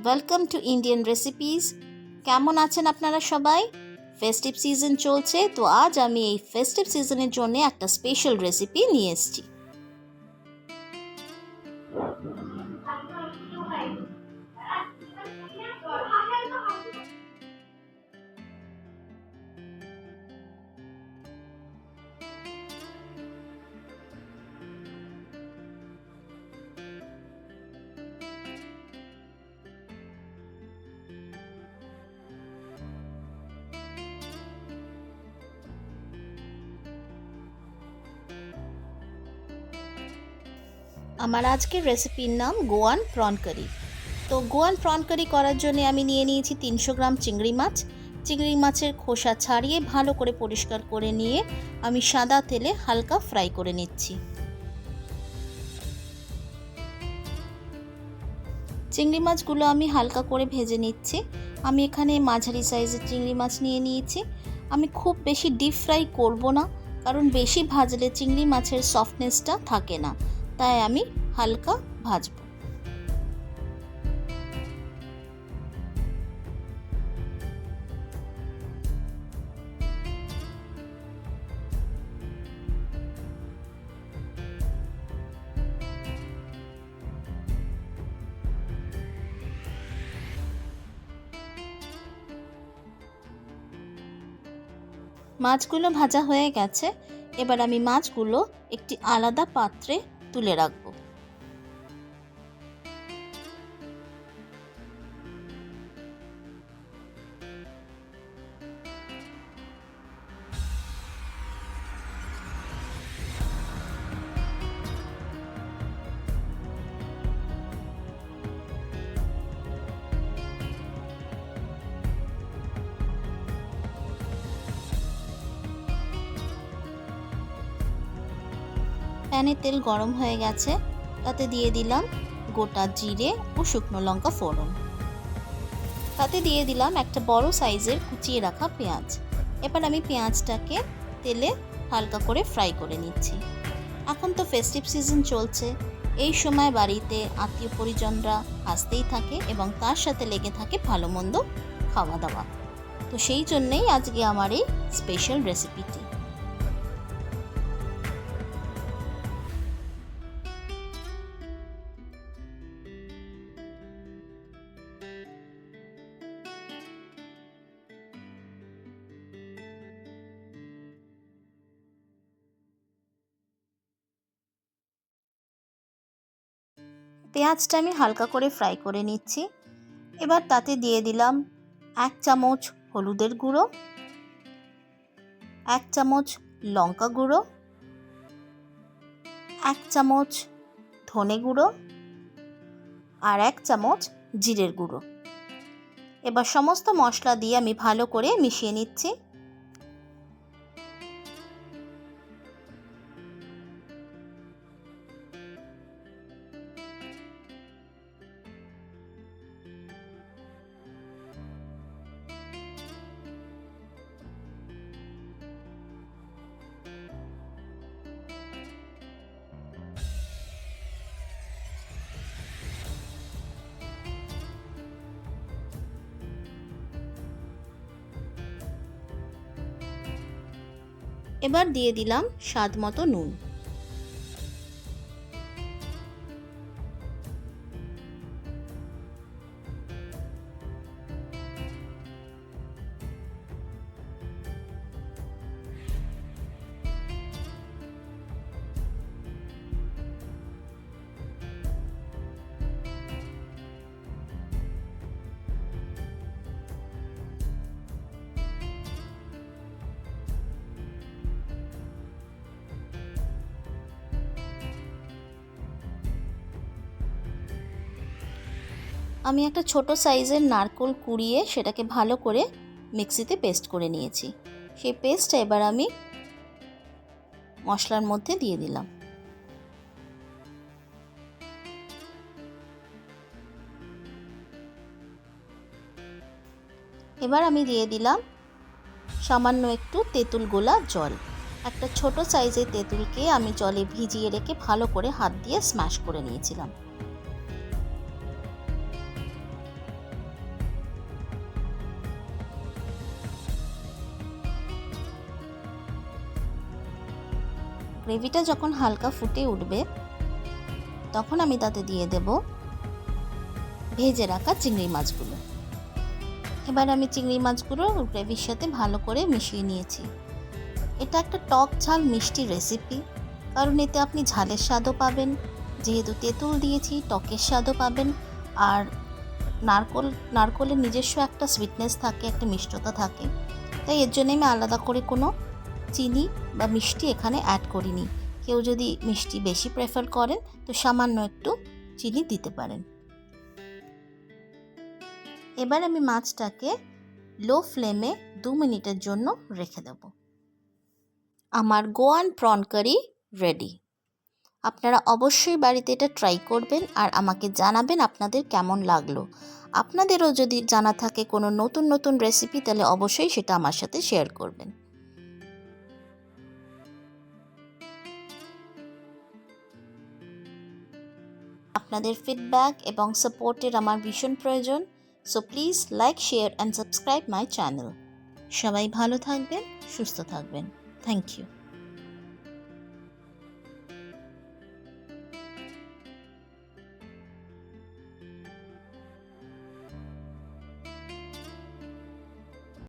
Welcome to Indian recipes. কেমন আছেন আপনারা সবাই? ফেস্টিভ সিজন চলছে, তো আজ আমি এই ফেস্টিভ সিজনের জন্য একটা স্পেশাল রেসিপি নিয়ে এসেছি। আমার আজকের রেসিপির নাম গোয়ান প্রন কারি। তো গোয়ান প্রন কারি করার জন্য আমি নিয়ে নিয়েছি 300 গ্রাম চিংড়ি মাছ। চিংড়ি মাছের খোসা ছাড়িয়ে ভালো করে পরিষ্কার করে নিয়ে আমি সাদা তেলে হালকা ফ্রাই করে নিচ্ছি। চিংড়ি মাছগুলো আমি হালকা করে ভেজে নিচ্ছি। আমি এখানে মাঝারি সাইজের চিংড়ি মাছ নিয়ে নিয়েছি। আমি খুব বেশি ডিপ ফ্রাই করব না, কারণ বেশি ভাজলে চিংড়ি মাছের সফটনেসটা থাকে না, তাই আমি হালকা ভাজব। মাছগুলো ভাজা হয়ে গেছে। এবার আমি মাছগুলো একটি আলাদা পাত্রে তুলে রাখব। প্যানে তেল গরম হয়ে গেছে, তাতে দিয়ে দিলাম গোটা জিরে ও শুকনো লঙ্কা ফোড়ন। তাতে দিয়ে দিলাম একটা বড় সাইজের কুচিয়ে রাখা পেঁয়াজ। এবার আমি পেঁয়াজটাকে তেলে হালকা করে ফ্রাই করে নিচ্ছি। এখন তো ফেস্টিভ সিজন চলছে, এই সময় বাড়িতে আত্মীয় পরিজনরা আসতেই থাকে এবং তার সাথে লেগে থাকে ভালো মন্দ খাওয়া দাওয়া। তো সেই জন্যেই আজকে আমার এই স্পেশাল রেসিপিটি। পেঁয়াজটা আমি হালকা করে ফ্রাই করে নিচ্ছি। এবার তাতে দিয়ে দিলাম 1 চামচ হলুদের গুঁড়ো, 1 চামচ লঙ্কা গুঁড়ো, 1 চামচ ধনে গুঁড়ো আর 1 চামচ জিরের গুঁড়ো। এবার সমস্ত মশলা দিয়ে আমি ভালো করে মিশিয়ে নিচ্ছি। এবার দিয়ে দিলাম স্বাদ মতো নুন। আমি একটা ছোট সাইজের নারকেল কুড়িয়ে সেটাকে ভালো করে মিক্সিতে পেস্ট করে নিয়েছি। সেই পেস্টটা এবার আমি মশলার মধ্যে দিয়ে দিলাম। এবার আমি দিয়ে দিলাম সামান্য একটু তেঁতুল গোলা জল। একটা ছোট সাইজের তেঁতুলকে আমি জলে ভিজিয়ে রেখে ভালো করে হাত দিয়ে স্ম্যাশ করে নিয়েছিলাম। গ্রেভিটা যখন হালকা ফুটে উঠবে তখন আমি তাতে দিয়ে দেব ভেজে রাখা চিংড়ি মাছগুলো। এবার আমি চিংড়ি মাছগুলো গ্রেভির সাথে ভালো করে মিশিয়ে নিয়েছি। এটা একটা টক ঝাল মিষ্টি রেসিপি, কারণ এতে আপনি ঝালের স্বাদও পাবেন, যেহেতু তেঁতুল দিয়েছি টকের স্বাদও পাবেন, আর নারকোলের নিজস্ব একটা সুইটনেস থাকে, একটা মিষ্টতা থাকে। তাই এর জন্য আমি আলাদা করে কোনো চিনি বা মিষ্টি এখানে অ্যাড করিনি। কেউ যদি মিষ্টি বেশি প্রেফার করেন তো সামান্য একটু চিনি দিতে পারেন। এবার আমি মাছটাকে লো ফ্লেমে 2 মিনিটের জন্য রেখে দেব। আমার গোয়ান প্রন কারি রেডি। আপনারা অবশ্যই বাড়িতে এটা ট্রাই করবেন আর আমাকে জানাবেন আপনাদের কেমন লাগলো। আপনাদেরও যদি জানা থাকে কোনো নতুন নতুন রেসিপি, তাহলে অবশ্যই সেটা আমার সাথে শেয়ার করবেন। আপনাদের ফিডব্যাক এবং সাপোর্টের আমার ভীষণ প্রয়োজন। So please like, share and subscribe my channel. সবাই ভালো থাকবেন, সুস্থ থাকবেন। Thank you.